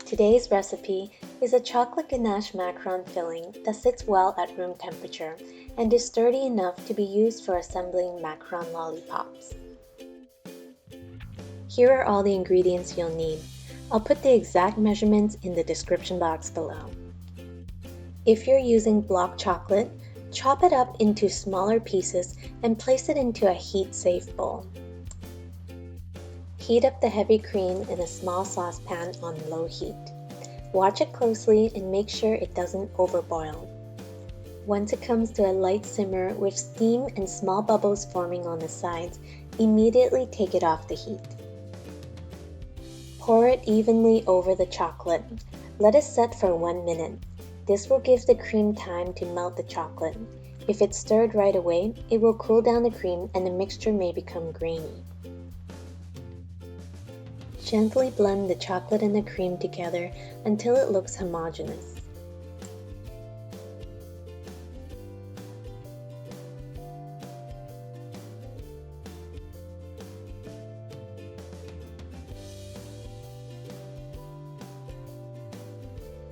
Today's recipe is a chocolate ganache macaron filling that sits well at room temperature and is sturdy enough to be used for assembling macaron lollipops. Here are all the ingredients you'll need. I'll put the exact measurements in the description box below. If you're using block chocolate, chop it up into smaller pieces and place it into a heat-safe bowl. Heat up the heavy cream in a small saucepan on low heat. Watch it closely and make sure it doesn't overboil. Once it comes to a light simmer with steam and small bubbles forming on the sides, immediately take it off the heat. Pour it evenly over the chocolate. Let it set for 1 minute. This will give the cream time to melt the chocolate. If it's stirred right away, it will cool down the cream and the mixture may become grainy. Gently blend the chocolate and the cream together until it looks homogeneous.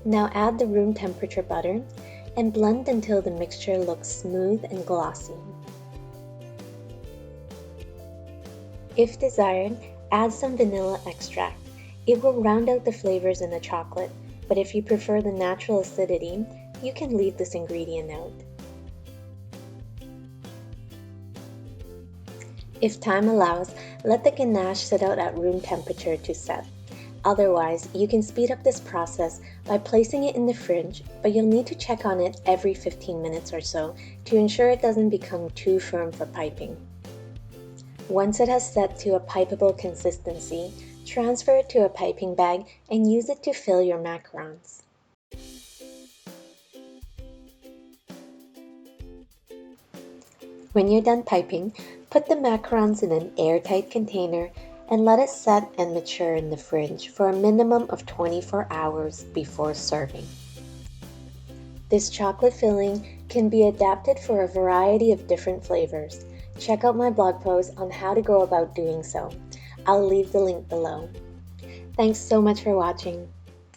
Now add the room temperature butter and blend until the mixture looks smooth and glossy. If desired, add some vanilla extract. It will round out the flavors in the chocolate, but if you prefer the natural acidity, you can leave this ingredient out. If time allows, let the ganache sit out at room temperature to set. Otherwise, you can speed up this process by placing it in the fridge, but you'll need to check on it every 15 minutes or so to ensure it doesn't become too firm for piping. Once it has set to a pipeable consistency, transfer it to a piping bag and use it to fill your macarons. When you're done piping, put the macarons in an airtight container and let it set and mature in the fridge for a minimum of 24 hours before serving. This chocolate filling can be adapted for a variety of different flavors. Check out my blog post on how to go about doing so. I'll leave the link below. Thanks so much for watching.